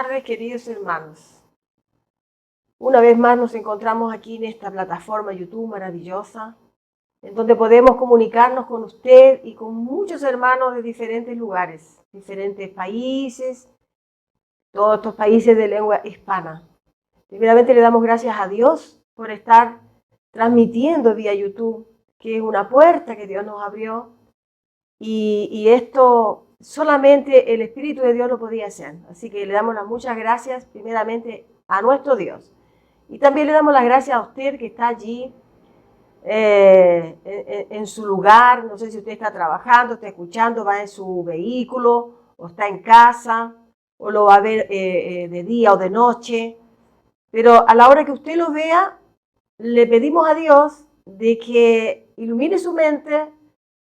tardes, queridos hermanos. Una vez más nos encontramos aquí en esta plataforma YouTube maravillosa, en donde podemos comunicarnos con usted y con muchos hermanos de diferentes lugares, diferentes países, todos estos países de lengua hispana. Primeramente le damos gracias a Dios por estar transmitiendo vía YouTube, que es una puerta que Dios nos abrió, y esto solamente el Espíritu de Dios lo podía hacer. Así que le damos las muchas gracias primeramente a nuestro Dios. Y también le damos las gracias a usted que está allí en su lugar. No sé si usted está trabajando, está escuchando, va en su vehículo, o está en casa, o lo va a ver de día o de noche. Pero a la hora que usted lo vea, le pedimos a Dios de que ilumine su mente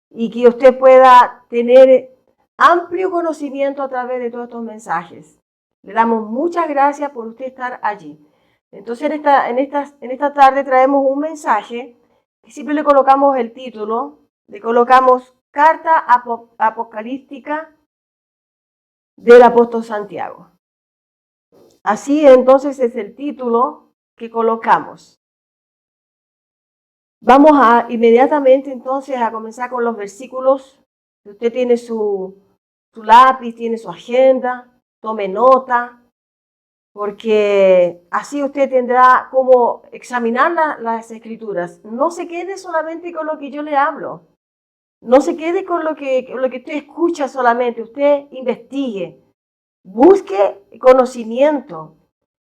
y que usted pueda tener amplio conocimiento a través de todos estos mensajes. Le damos muchas gracias por usted estar allí. Entonces en esta tarde traemos un mensaje que siempre le colocamos el título, le colocamos Carta Apocalíptica del Apóstol Santiago. Así entonces es el título que colocamos. Vamos inmediatamente entonces a comenzar con los versículos. Si usted tiene su lápiz, tiene su agenda, tome nota, porque así usted tendrá como examinar las escrituras. No se quede solamente con lo que yo le hablo. No se quede con lo que usted escucha solamente. Usted investigue, busque conocimiento,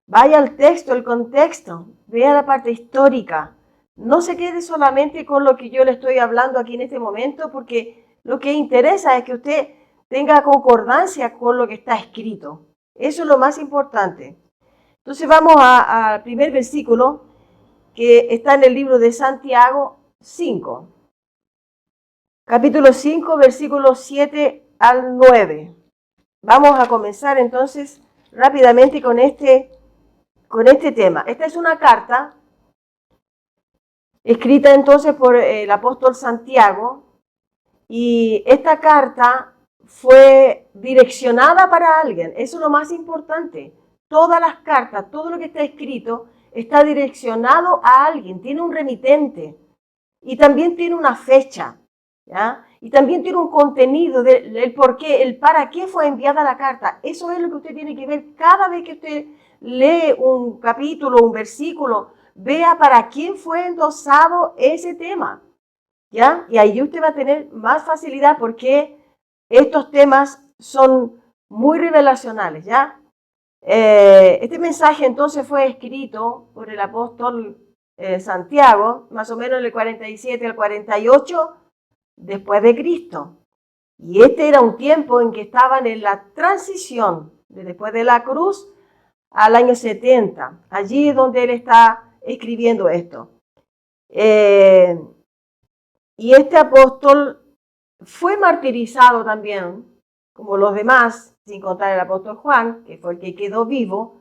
vaya al texto, el contexto, vea la parte histórica. No se quede solamente con lo que yo le estoy hablando aquí en este momento, porque lo que interesa es que usted tenga concordancia con lo que está escrito. Eso es lo más importante. Entonces vamos al primer versículo que está en el libro de Santiago 5. Capítulo 5, versículos 7 al 9. Vamos a comenzar entonces rápidamente con este tema. Esta es una carta escrita entonces por el apóstol Santiago, y esta carta fue direccionada para alguien. Eso es lo más importante. Todas las cartas, todo lo que está escrito está direccionado a alguien, tiene un remitente y también tiene una fecha, ¿ya? Y también tiene un contenido del por qué, el para qué fue enviada la carta. Eso es lo que usted tiene que ver cada vez que usted lee un capítulo, un versículo. Vea para quién fue endosado ese tema, ¿ya? Y ahí usted va a tener más facilidad porque estos temas son muy revelacionales, ¿ya? Este mensaje entonces fue escrito por el apóstol Santiago, más o menos en el 47 al 48 después de Cristo. Y este era un tiempo en que estaban en la transición de después de la cruz al año 70. Allí es donde él está escribiendo esto. Y este apóstol fue martirizado también, como los demás, sin contar el apóstol Juan, que fue el que quedó vivo.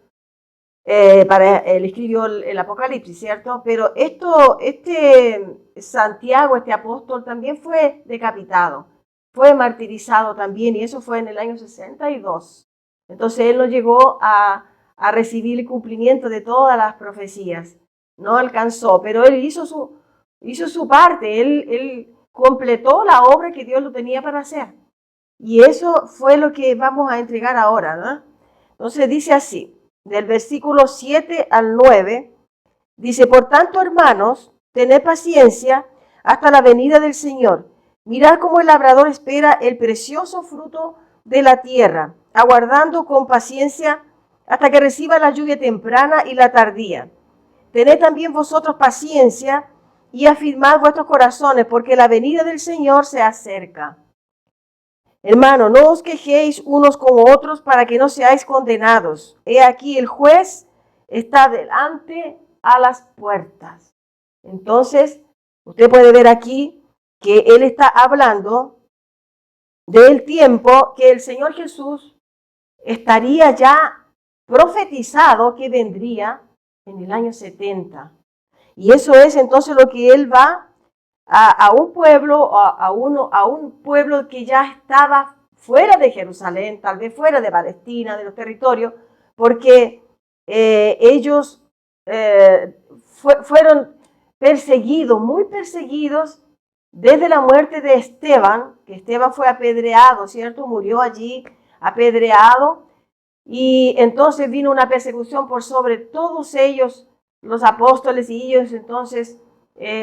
Él escribió el Apocalipsis, ¿cierto? Pero este Santiago, este apóstol, también fue decapitado, fue martirizado también, y eso fue en el año 62. Entonces él no llegó a recibir el cumplimiento de todas las profecías, no alcanzó, pero él hizo su parte, él completó la obra que Dios lo tenía para hacer. Y eso fue lo que vamos a entregar ahora, ¿no? Entonces dice así, del versículo 7 al 9, dice: por tanto, hermanos, tened paciencia hasta la venida del Señor. Mirad cómo el labrador espera el precioso fruto de la tierra, aguardando con paciencia hasta que reciba la lluvia temprana y la tardía. Tened también vosotros paciencia y afirmad vuestros corazones, porque la venida del Señor se acerca. Hermano, no os quejéis unos con otros para que no seáis condenados. He aquí el juez está delante a las puertas. Entonces, usted puede ver aquí que él está hablando del tiempo que el Señor Jesús estaría ya profetizado que vendría en el año 70. Y eso es entonces lo que él va a un pueblo, a un pueblo que ya estaba fuera de Jerusalén, tal vez fuera de Palestina, de los territorios, porque ellos fueron perseguidos, muy perseguidos, desde la muerte de Esteban, que Esteban fue apedreado, ¿cierto? Murió allí apedreado, y entonces vino una persecución por sobre todos ellos, los apóstoles, y ellos entonces,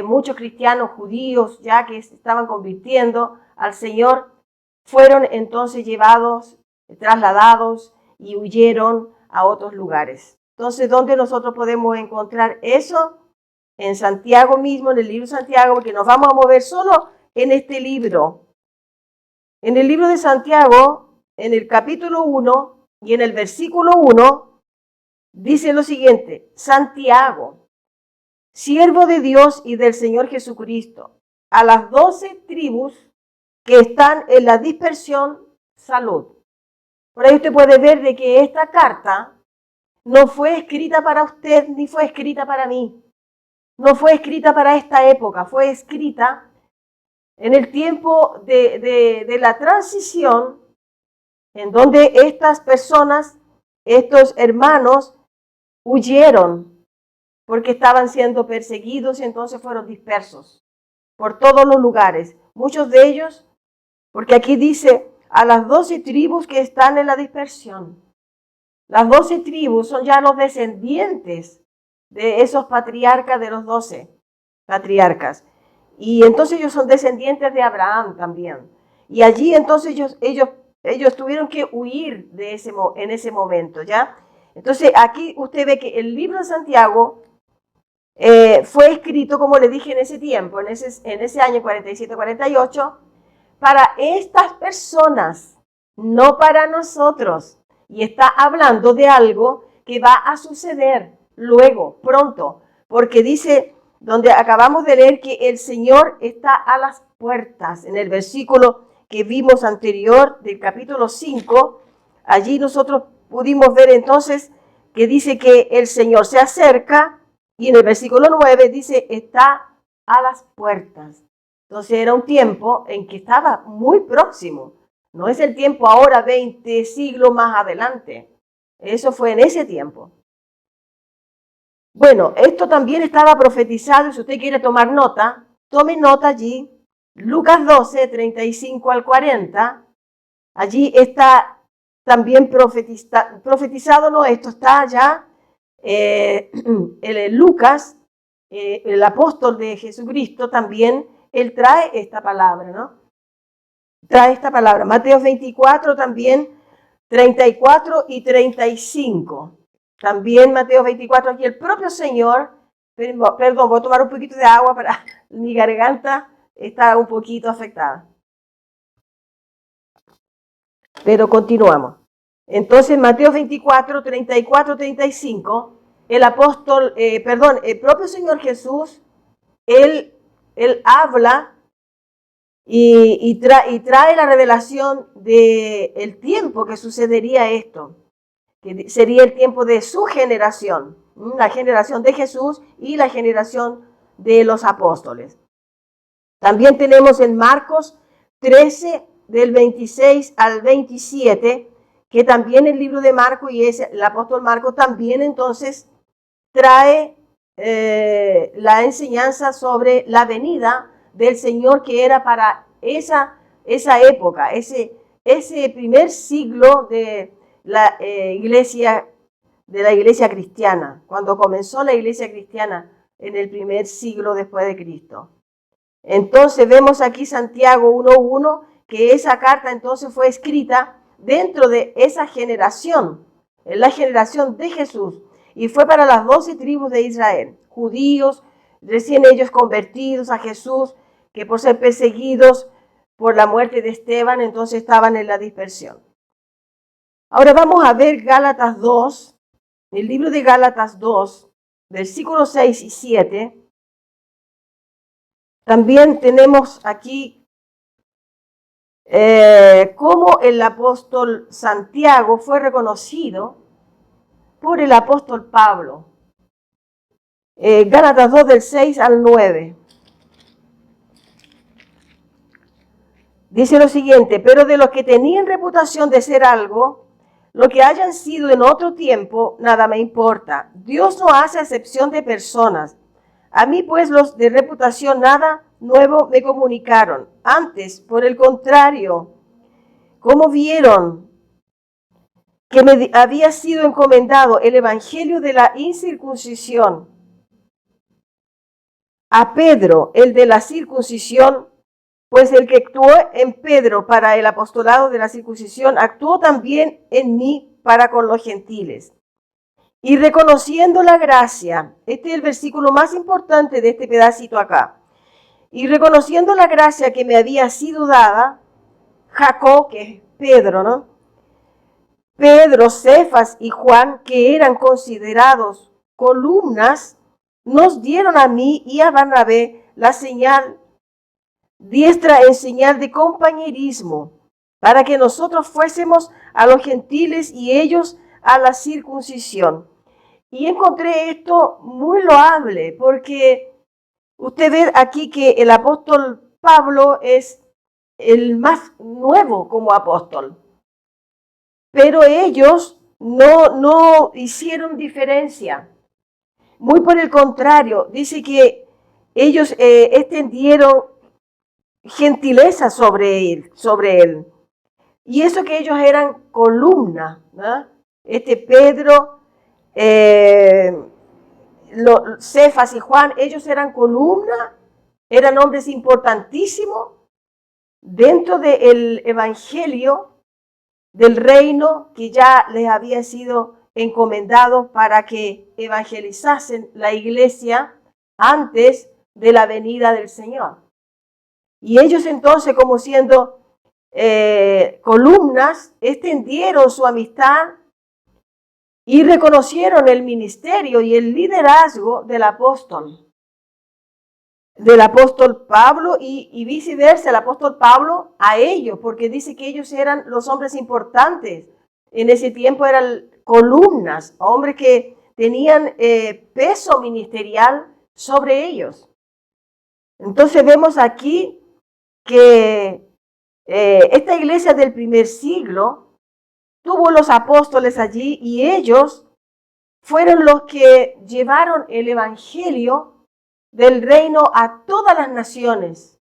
muchos cristianos judíos ya que estaban convirtiendo al Señor, fueron entonces llevados, trasladados y huyeron a otros lugares. Entonces, ¿dónde nosotros podemos encontrar eso? En Santiago mismo, en el libro de Santiago, porque nos vamos a mover solo en este libro. En el libro de Santiago, en el capítulo 1 y en el versículo 1, dice lo siguiente: Santiago, siervo de Dios y del Señor Jesucristo, a las 12 tribus que están en la dispersión, salud. Por ahí usted puede ver de que esta carta no fue escrita para usted ni fue escrita para mí. No fue escrita para esta época, fue escrita en el tiempo de la transición, en donde estas personas, estos hermanos, huyeron porque estaban siendo perseguidos y entonces fueron dispersos por todos los lugares. Muchos de ellos, porque aquí dice, a las 12 tribus que están en la dispersión. Las 12 tribus son ya los descendientes de esos patriarcas, de los 12 patriarcas. Y entonces ellos son descendientes de Abraham también. Y allí entonces ellos tuvieron que huir en ese momento, ¿ya? Entonces aquí usted ve que el libro de Santiago fue escrito, como le dije, en ese tiempo, en ese año 47-48, para estas personas, no para nosotros. Y está hablando de algo que va a suceder luego, pronto, porque dice, donde acabamos de leer, que el Señor está a las puertas. En el versículo que vimos anterior del capítulo 5, allí nosotros pudimos ver entonces que dice que el Señor se acerca, y en el versículo 9 dice, está a las puertas. Entonces era un tiempo en que estaba muy próximo. No es el tiempo ahora, 20 siglos más adelante. Eso fue en ese tiempo. Bueno, esto también estaba profetizado, y si usted quiere tomar nota, tome nota allí. Lucas 12, 35 al 40. Allí está también profetizado, no, esto está ya, Lucas, el apóstol de Jesucristo, también, él trae esta palabra, ¿no? Trae esta palabra. Mateo 24 también, 34 y 35. También Mateo 24, aquí el propio Señor, perdón, voy a tomar un poquito de agua para mi garganta está un poquito afectada. Pero continuamos. Entonces, Mateo 24, 34, 35, el propio Señor Jesús, él habla y trae la revelación del tiempo que sucedería esto, que sería el tiempo de su generación, la generación de Jesús y la generación de los apóstoles. También tenemos en Marcos 13, del 26 al 27, que también el libro de Marcos y el apóstol Marcos también entonces trae la enseñanza sobre la venida del Señor, que era para esa época, ese primer siglo de la iglesia cristiana, cuando comenzó la iglesia cristiana en el primer siglo después de Cristo. Entonces vemos aquí Santiago 1:1, que esa carta entonces fue escrita dentro de esa generación, en la generación de Jesús, y fue para las 12 tribus de Israel, judíos, recién ellos convertidos a Jesús, que por ser perseguidos por la muerte de Esteban, entonces estaban en la dispersión. Ahora vamos a ver Gálatas 2, el libro de Gálatas 2, versículos 6 y 7. También tenemos aquí cómo el apóstol Santiago fue reconocido por el apóstol Pablo. Gálatas 2, del 6 al 9. Dice lo siguiente: pero de los que tenían reputación de ser algo, Lo que hayan sido en otro tiempo, nada me importa. Dios no hace acepción de personas. A mí, pues, los de reputación nada nuevo me comunicaron. Antes, por el contrario, como vieron que me había sido encomendado el evangelio de la incircuncisión, a Pedro, el de la circuncisión, pues el que actuó en Pedro para el apostolado de la circuncisión, actuó también en mí para con los gentiles. Y reconociendo la gracia, este es el versículo más importante de este pedacito acá. Y reconociendo la gracia que me había sido dada, Jacob, que es Pedro, ¿no? Pedro, Cefas y Juan, que eran considerados columnas, nos dieron a mí y a Bernabé la señal diestra en señal de compañerismo, para que nosotros fuésemos a los gentiles y ellos a la circuncisión. Y encontré esto muy loable, porque usted ve aquí que el apóstol Pablo es el más nuevo como apóstol, pero ellos no hicieron diferencia. Muy por el contrario, dice que ellos extendieron gentileza sobre él. Y eso que ellos eran columna, ¿no? Pedro, Cefas y Juan, ellos eran columna, eran hombres importantísimos dentro del evangelio del reino que ya les había sido encomendado para que evangelizasen la iglesia antes de la venida del Señor. Y ellos entonces, como siendo columnas, extendieron su amistad y reconocieron el ministerio y el liderazgo del apóstol Pablo y viceversa, el apóstol Pablo a ellos, porque dice que ellos eran los hombres importantes. En ese tiempo eran columnas, hombres que tenían peso ministerial sobre ellos. Entonces vemos aquí que esta iglesia del primer siglo tuvo los apóstoles allí y ellos fueron los que llevaron el evangelio del reino a todas las naciones,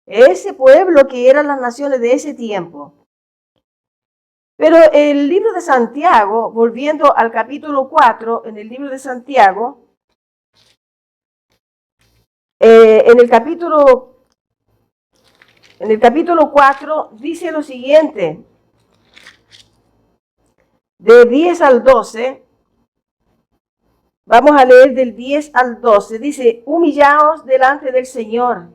ese pueblo que eran las naciones de ese tiempo. Pero el libro de Santiago, volviendo al capítulo 4, en el libro de Santiago, en el capítulo 4 dice lo siguiente, de 10 al 12, vamos a leer del 10 al 12, dice, humillaos delante del Señor,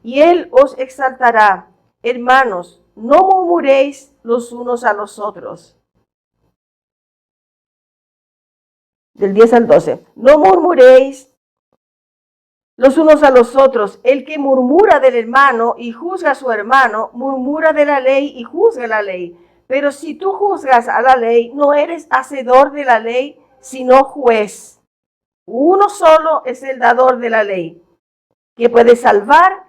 y Él os exaltará. Hermanos, no murmuréis los unos a los otros. Del 10 al 12, no murmuréis los unos a los otros. El que murmura del hermano y juzga a su hermano, murmura de la ley y juzga la ley. Pero si tú juzgas a la ley, no eres hacedor de la ley, sino juez. Uno solo es el dador de la ley, que puede salvar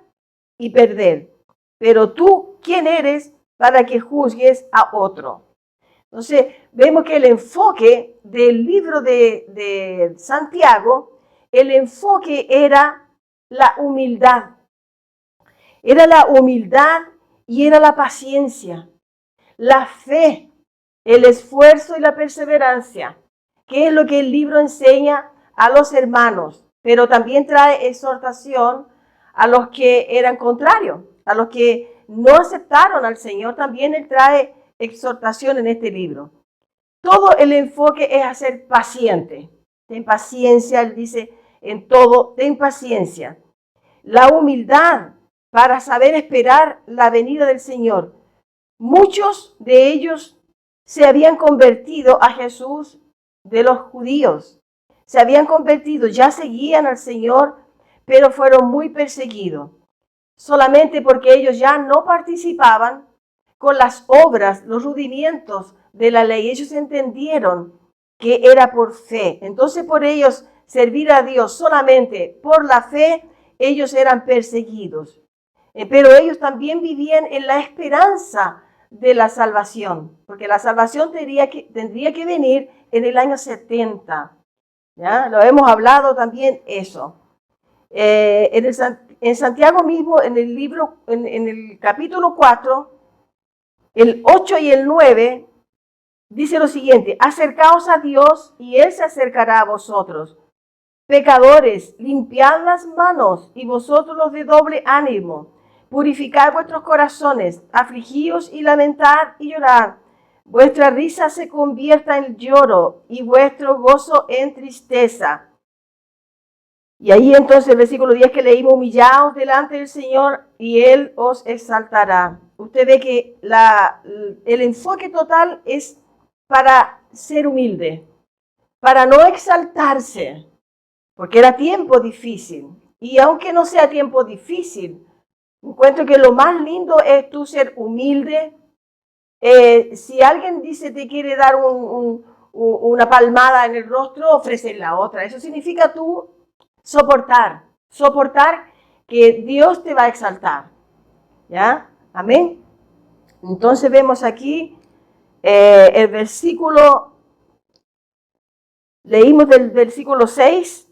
y perder. Pero tú, ¿quién eres para que juzgues a otro? Entonces, vemos que el enfoque del libro de Santiago, el enfoque era la humildad. Era la humildad y era la paciencia, la fe, el esfuerzo y la perseverancia, que es lo que el libro enseña a los hermanos, pero también trae exhortación a los que eran contrarios, a los que no aceptaron al Señor, también Él trae exhortación en este libro. Todo el enfoque es a ser paciente. Ten paciencia, Él dice, en todo, ten paciencia. La humildad para saber esperar la venida del Señor. Muchos de ellos se habían convertido a Jesús de los judíos. Se habían convertido, ya seguían al Señor, pero fueron muy perseguidos. Solamente porque ellos ya no participaban con las obras, los rudimientos de la ley. Ellos entendieron que era por fe. Entonces, por ellos servir a Dios solamente por la fe, ellos eran perseguidos. Pero ellos también vivían en la esperanza de la salvación, porque la salvación tendría que venir en el año 70. ¿Ya? Lo hemos hablado también eso. En Santiago mismo, en el libro, en el capítulo 4, el 8 y el 9, dice lo siguiente: acercaos a Dios y Él se acercará a vosotros. Pecadores, limpiad las manos, y vosotros los de doble ánimo, purificad vuestros corazones, afligíos y lamentad y llorad. Vuestra risa se convierta en lloro y vuestro gozo en tristeza. Y ahí entonces el versículo 10 que leímos: humillaos delante del Señor y Él os exaltará. Usted ve que el enfoque total es para ser humilde, para no exaltarse, porque era tiempo difícil. Y aunque no sea tiempo difícil, encuentro que lo más lindo es tú ser humilde. Si alguien dice te quiere dar una palmada en el rostro, ofrecer la otra. Eso significa tú soportar que Dios te va a exaltar. ¿Ya? Amén. Entonces vemos aquí el versículo, leímos del versículo 6,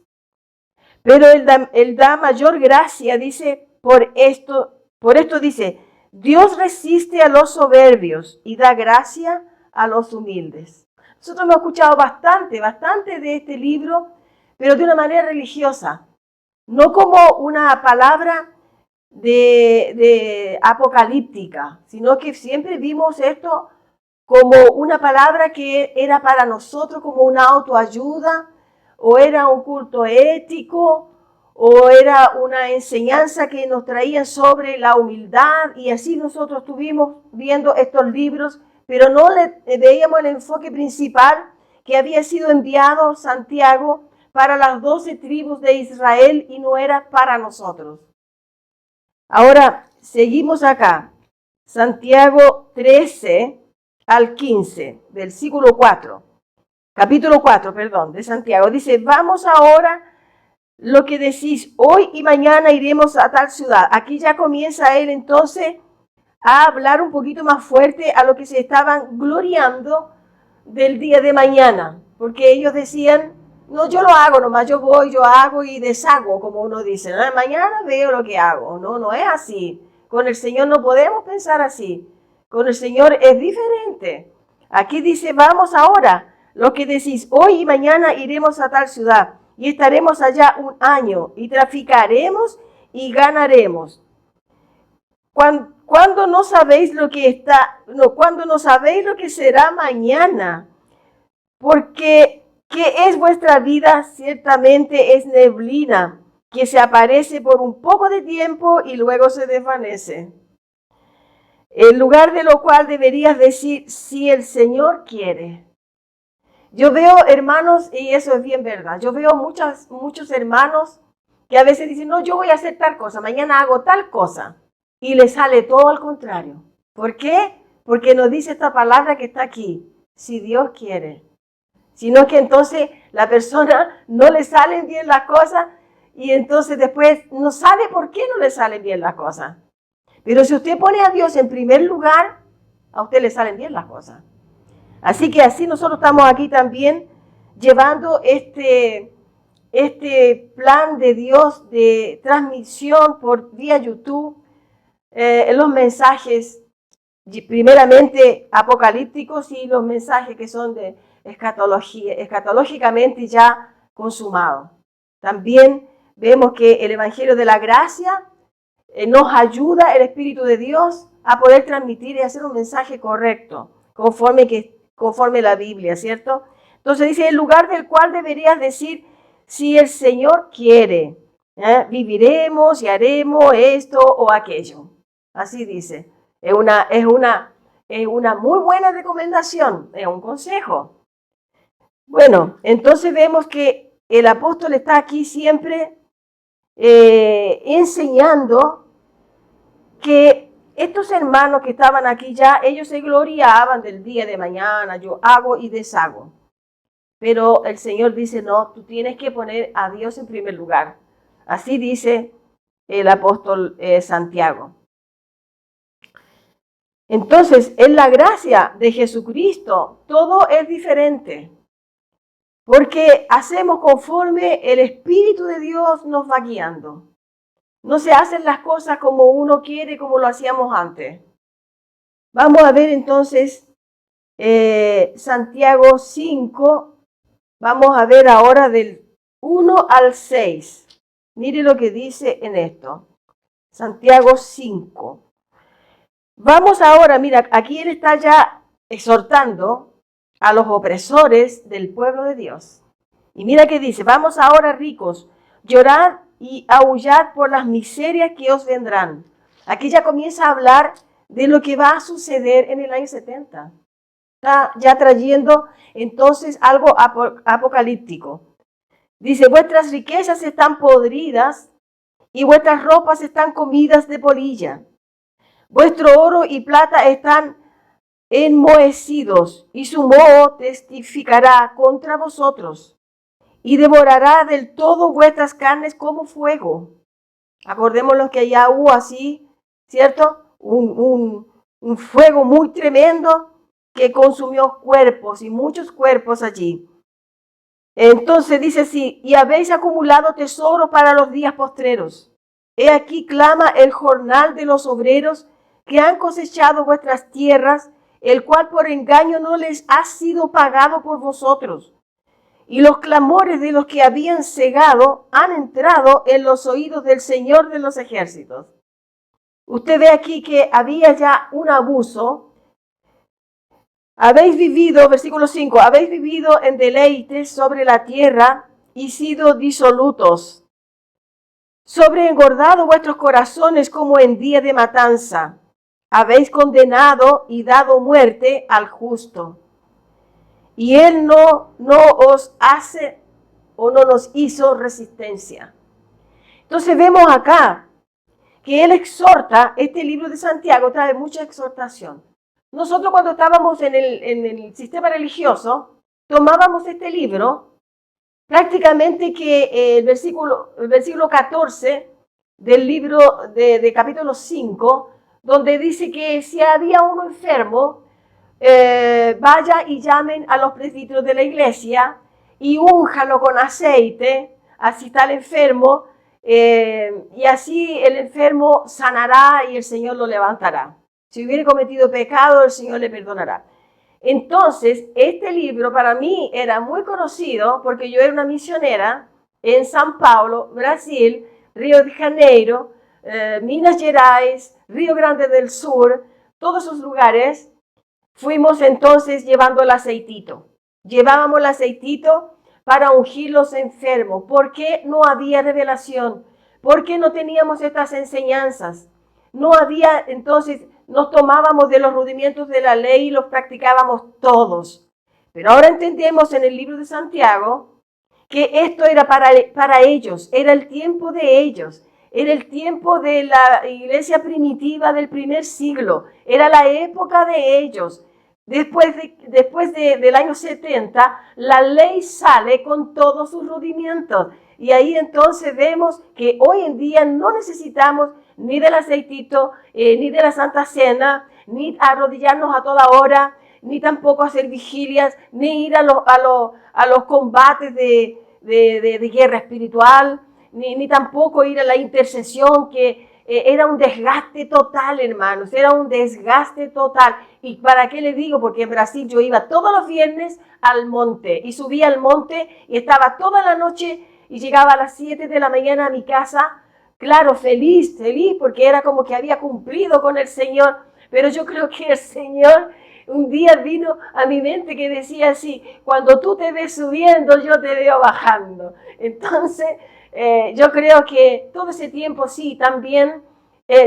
pero él da mayor gracia, dice, por esto dice: Dios resiste a los soberbios y da gracia a los humildes. Nosotros hemos escuchado bastante de este libro, pero de una manera religiosa, no como una palabra de apocalíptica, sino que siempre vimos esto como una palabra que era para nosotros, como una autoayuda, o era un culto ético, o era una enseñanza que nos traían sobre la humildad, y así nosotros estuvimos viendo estos libros, pero no le veíamos el enfoque principal, que había sido enviado Santiago para las 12 tribus de Israel y no era para nosotros. Ahora, seguimos acá. Santiago 13 al 15, versículo 4. Capítulo 4, perdón, de Santiago. Dice: vamos ahora, lo que decís, hoy y mañana iremos a tal ciudad. Aquí ya comienza él entonces a hablar un poquito más fuerte a lo que se estaban gloriando del día de mañana. Porque ellos decían: no, yo lo hago nomás, yo voy, yo hago y deshago, como uno dice. ¿No? Mañana veo lo que hago. No, no es así. Con el Señor no podemos pensar así. Con el Señor es diferente. Aquí dice: vamos ahora, lo que decís, hoy y mañana iremos a tal ciudad y estaremos allá un año y traficaremos y ganaremos. Cuando no sabéis lo que cuando no sabéis lo que será mañana, porque ¿qué es vuestra vida? Ciertamente es neblina que se aparece por un poco de tiempo y luego se desvanece. En lugar de lo cual deberías decir: si el Señor quiere. Yo veo hermanos, y eso es bien verdad, yo veo muchos hermanos que a veces dicen: no, yo voy a hacer tal cosa, mañana hago tal cosa, y les sale todo al contrario. ¿Por qué? Porque nos dice esta palabra que está aquí: si Dios quiere. Sino que entonces la persona no le salen bien las cosas y entonces después no sabe por qué no le salen bien las cosas. Pero si usted pone a Dios en primer lugar, a usted le salen bien las cosas. Así que así nosotros estamos aquí también llevando este plan de Dios de transmisión por vía YouTube, los mensajes primeramente apocalípticos y los mensajes que son de escatológicamente ya consumados. También vemos que el Evangelio de la Gracia nos ayuda, el Espíritu de Dios, a poder transmitir y hacer un mensaje correcto, conforme la Biblia, ¿cierto? Entonces dice: en lugar del cual deberías decir: si el Señor quiere, viviremos y haremos esto o aquello. Así dice. Es una muy buena recomendación, es un consejo. Bueno, entonces vemos que el apóstol está aquí siempre enseñando que estos hermanos que estaban aquí ya, ellos se gloriaban del día de mañana: yo hago y deshago. Pero el Señor dice: no, tú tienes que poner a Dios en primer lugar. Así dice el apóstol Santiago. Entonces, en la gracia de Jesucristo, todo es diferente. Porque hacemos conforme el Espíritu de Dios nos va guiando. No se hacen las cosas como uno quiere, como lo hacíamos antes. Vamos a ver entonces Santiago 5. Vamos a ver ahora del 1 al 6. Mire lo que dice en esto. Santiago 5. Vamos ahora, mira, aquí él está ya exhortando a los opresores del pueblo de Dios. Y mira que dice, vamos ahora ricos, llorad y aullad por las miserias que os vendrán. Aquí ya comienza a hablar de lo que va a suceder en el año 70. Está ya trayendo entonces algo apocalíptico. Dice, vuestras riquezas están podridas y vuestras ropas están comidas de polilla. Vuestro oro y plata están enmohecidos y su moho testificará contra vosotros y devorará del todo vuestras carnes como fuego. Acordémonos que allá hubo así, ¿cierto? Un fuego muy tremendo que consumió cuerpos y muchos cuerpos allí. Entonces dice así, y habéis acumulado tesoro para los días postreros. He aquí clama el jornal de los obreros que han cosechado vuestras tierras, el cual por engaño no les ha sido pagado por vosotros. Y los clamores de los que habían cegado han entrado en los oídos del Señor de los ejércitos. Usted ve aquí que había ya un abuso. Habéis vivido, versículo 5, habéis vivido en deleites sobre la tierra y sido disolutos. Sobreengordado vuestros corazones como en día de matanza. Habéis condenado y dado muerte al justo. Y él no os hace o no nos hizo resistencia. Entonces vemos acá que él exhorta, este libro de Santiago trae mucha exhortación. Nosotros cuando estábamos en el sistema religioso, tomábamos este libro, prácticamente que el versículo 14 del libro de capítulo 5, donde dice que si había uno enfermo, vaya y llamen a los presbíteros de la iglesia y únjalo con aceite, así está el enfermo, y así el enfermo sanará y el Señor lo levantará. Si hubiera cometido pecado, el Señor le perdonará. Entonces, este libro para mí era muy conocido porque yo era una misionera en São Paulo, Brasil, Río de Janeiro, Minas Gerais, Río Grande del Sur, todos esos lugares. Fuimos entonces llevando el aceitito. Llevábamos el aceitito para ungir los enfermos. ¿Por qué no había revelación? ¿Por qué no teníamos estas enseñanzas? No había, entonces nos tomábamos de los rudimentos de la ley y los practicábamos todos. Pero ahora entendemos en el libro de Santiago que esto era para ellos, era el tiempo de ellos. Era el tiempo de la iglesia primitiva del primer siglo. Era la época de ellos. Después del año 70, la ley sale con todos sus rudimentos. Y ahí entonces vemos que hoy en día no necesitamos ni del aceitito, ni de la Santa Cena, ni arrodillarnos a toda hora, ni tampoco hacer vigilias, ni ir a los combates de guerra espiritual, ni tampoco ir a la intercesión, que era un desgaste total, hermanos, era un desgaste total. ¿Y para qué les digo? Porque en Brasil yo iba todos los viernes al monte y subía al monte y estaba toda la noche y llegaba a las 7 de la mañana a mi casa, claro, feliz, porque era como que había cumplido con el Señor. Pero yo creo que el Señor un día vino a mi mente que decía así, cuando tú te ves subiendo, yo te veo bajando. Entonces, yo creo que todo ese tiempo sí también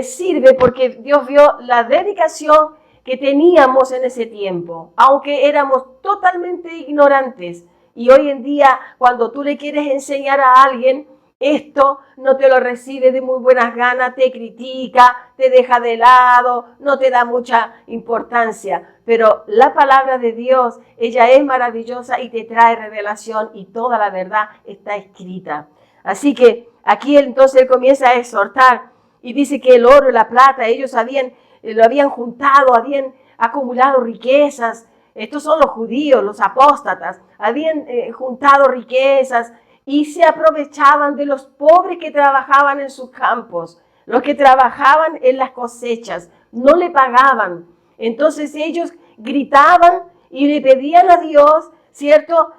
sirve porque Dios vio la dedicación que teníamos en ese tiempo, aunque éramos totalmente ignorantes. Y hoy en día, cuando tú le quieres enseñar a alguien, esto no te lo recibe de muy buenas ganas, te critica, te deja de lado, no te da mucha importancia. Pero la palabra de Dios, ella es maravillosa y te trae revelación y toda la verdad está escrita. Así que aquí entonces él comienza a exhortar y dice que el oro y la plata, ellos habían lo habían juntado, habían acumulado riquezas. Estos son los judíos, los apóstatas, habían juntado riquezas y se aprovechaban de los pobres que trabajaban en sus campos, los que trabajaban en las cosechas, no le pagaban. Entonces ellos gritaban y le pedían a Dios, ¿cierto?,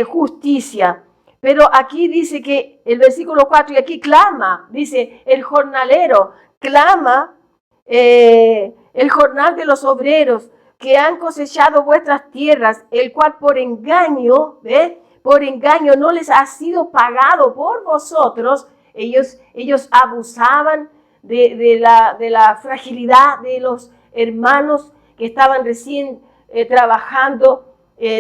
justicia. Pero aquí dice que el versículo 4, y aquí clama, dice, el jornalero clama, el jornal de los obreros que han cosechado vuestras tierras, el cual por engaño, por engaño no les ha sido pagado por vosotros. Ellos abusaban de la fragilidad de los hermanos que estaban recién trabajando,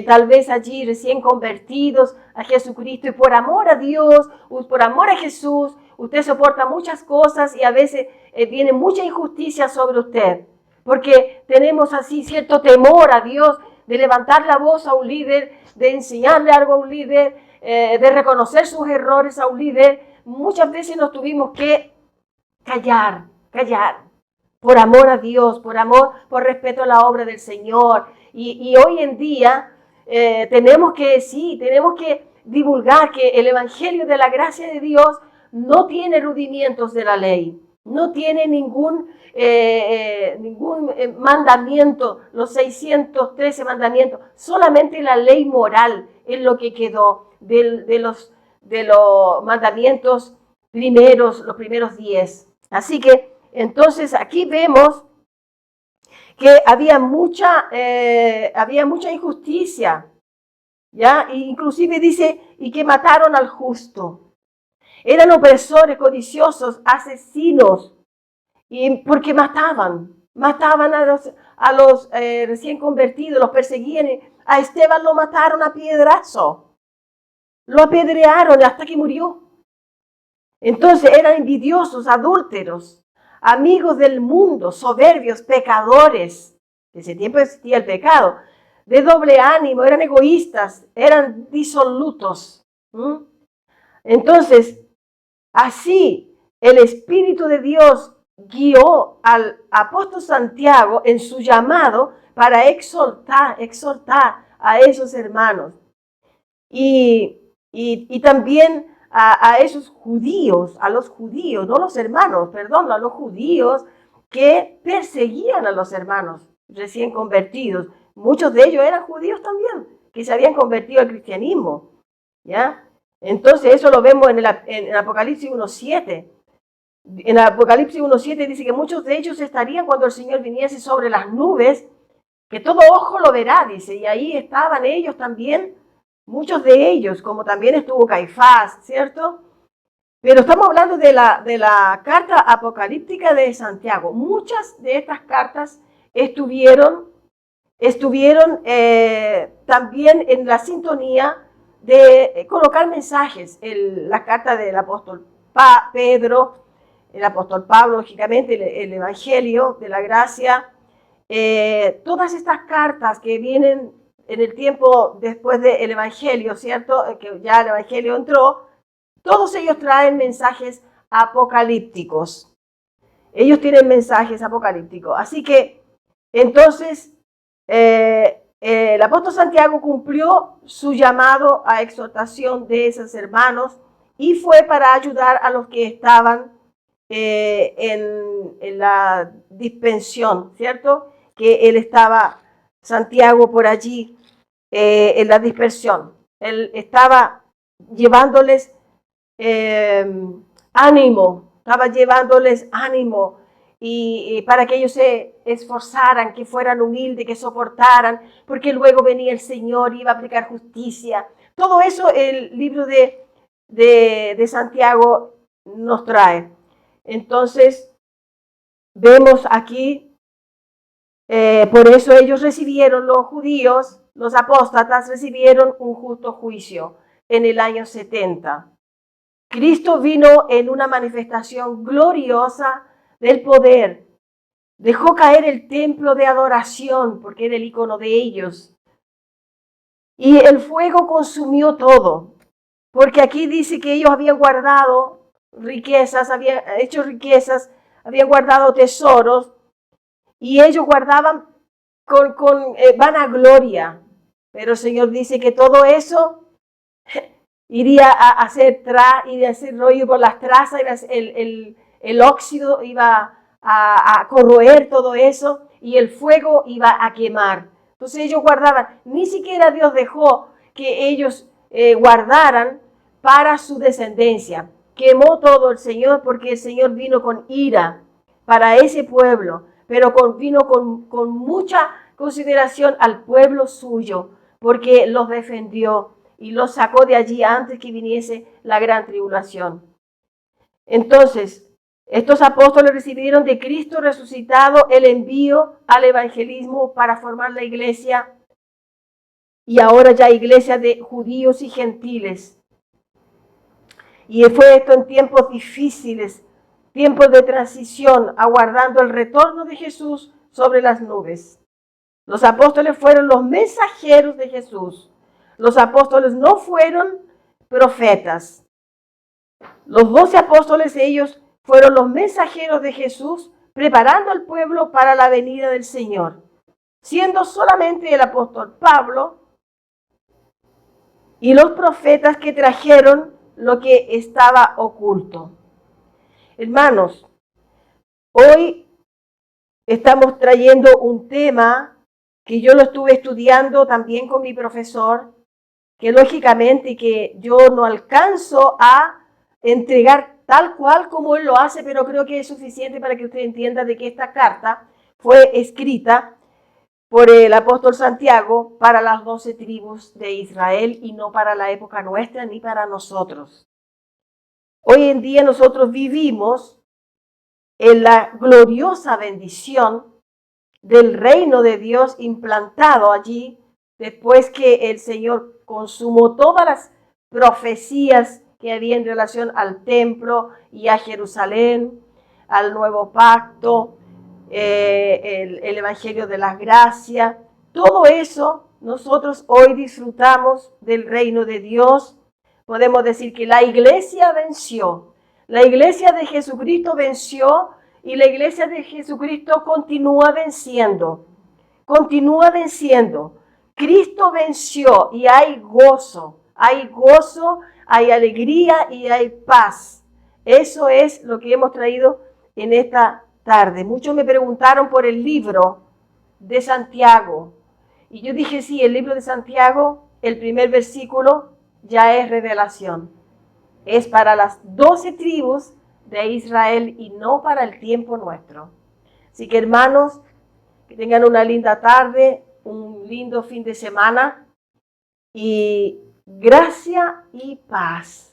tal vez allí recién convertidos a Jesucristo, y por amor a Dios, por amor a Jesús, usted soporta muchas cosas y a veces viene mucha injusticia sobre usted, porque tenemos así cierto temor a Dios de levantar la voz a un líder, de enseñarle algo a un líder, de reconocer sus errores a un líder. Muchas veces nos tuvimos que callar, por amor a Dios, por respeto a la obra del Señor. Y hoy en día tenemos que divulgar que el Evangelio de la gracia de Dios no tiene rudimientos de la ley, no tiene ningún mandamiento, los 613 mandamientos, solamente la ley moral es lo que quedó de los mandamientos primeros, los primeros 10. Así que entonces aquí vemos que había mucha injusticia, ¿ya? Inclusive dice, y que mataron al justo. Eran opresores, codiciosos, asesinos, y porque mataban a los recién convertidos, los perseguían. A Esteban lo mataron a piedrazo, lo apedrearon hasta que murió. Entonces eran envidiosos, adúlteros, amigos del mundo, soberbios, pecadores. En ese tiempo existía el pecado, de doble ánimo, eran egoístas, eran disolutos. Entonces, así el Espíritu de Dios guió al apóstol Santiago en su llamado para exhortar a esos hermanos. Y también a esos judíos, a los judíos, no los hermanos, perdón, a los judíos que perseguían a los hermanos recién convertidos. Muchos de ellos eran judíos también, que se habían convertido al cristianismo, ¿ya? Entonces eso lo vemos en Apocalipsis 1:7. En Apocalipsis 1:7 dice que muchos de ellos estarían cuando el Señor viniese sobre las nubes, que todo ojo lo verá, dice, y ahí estaban ellos también, muchos de ellos, como también estuvo Caifás, ¿cierto? Pero estamos hablando de la carta apocalíptica de Santiago. Muchas de estas cartas estuvieron también en la sintonía de colocar mensajes. La carta del apóstol Pedro, el apóstol Pablo, lógicamente, el Evangelio de la gracia, todas estas cartas que vienen en el tiempo después del Evangelio, ¿cierto? Que ya el Evangelio entró, todos ellos traen mensajes apocalípticos. Ellos tienen mensajes apocalípticos. Así que, entonces, el apóstol Santiago cumplió su llamado a exhortación de esos hermanos y fue para ayudar a los que estaban en la dispensión, ¿cierto? Que él estaba, Santiago, por allí en la dispersión. Él estaba llevándoles ánimo, y para que ellos se esforzaran, que fueran humildes, que soportaran, porque luego venía el Señor y iba a aplicar justicia. Todo eso el libro de Santiago nos trae. Entonces, vemos aquí, por eso ellos recibieron, los judíos, los apóstatas, recibieron un justo juicio en el año 70. Cristo vino en una manifestación gloriosa del poder. Dejó caer el templo de adoración, porque era el icono de ellos. Y el fuego consumió todo, porque aquí dice que ellos habían guardado riquezas, habían hecho riquezas, habían guardado tesoros, y ellos guardaban con vanagloria. Pero el Señor dice que todo eso iría a hacer rollo por las trazas, el óxido iba a corroer todo eso y el fuego iba a quemar. Entonces ellos guardaban, ni siquiera Dios dejó que ellos guardaran para su descendencia. Quemó todo el Señor porque el Señor vino con ira para ese pueblo, pero vino con mucha consideración al pueblo suyo, porque los defendió y los sacó de allí antes que viniese la gran tribulación. Entonces, estos apóstoles recibieron de Cristo resucitado el envío al evangelismo para formar la iglesia, y ahora ya iglesia de judíos y gentiles. Y fue esto en tiempos difíciles, tiempos de transición, aguardando el retorno de Jesús sobre las nubes. Los apóstoles fueron los mensajeros de Jesús. Los apóstoles no fueron profetas. Los 12 apóstoles, ellos fueron los mensajeros de Jesús, preparando al pueblo para la venida del Señor, siendo solamente el apóstol Pablo y los profetas que trajeron lo que estaba oculto. Hermanos, hoy estamos trayendo un tema que yo lo estuve estudiando también con mi profesor, que lógicamente que yo no alcanzo a entregar tal cual como él lo hace, pero creo que es suficiente para que usted entienda de que esta carta fue escrita por el apóstol Santiago para las 12 tribus de Israel y no para la época nuestra ni para nosotros. Hoy en día nosotros vivimos en la gloriosa bendición del reino de Dios implantado allí después que el Señor consumó todas las profecías que había en relación al templo y a Jerusalén, al nuevo pacto, el evangelio de las gracias. Todo eso nosotros hoy disfrutamos del reino de Dios. Podemos decir que la iglesia venció. La iglesia de Jesucristo venció y la iglesia de Jesucristo continúa venciendo. Continúa venciendo. Cristo venció y hay gozo, hay alegría y hay paz. Eso es lo que hemos traído en esta tarde. Muchos me preguntaron por el libro de Santiago. Y yo dije, sí, el libro de Santiago, el primer versículo ya es revelación. Es para las 12 tribus de Israel y no para el tiempo nuestro. Así que hermanos, que tengan una linda tarde, un lindo fin de semana y gracia y paz.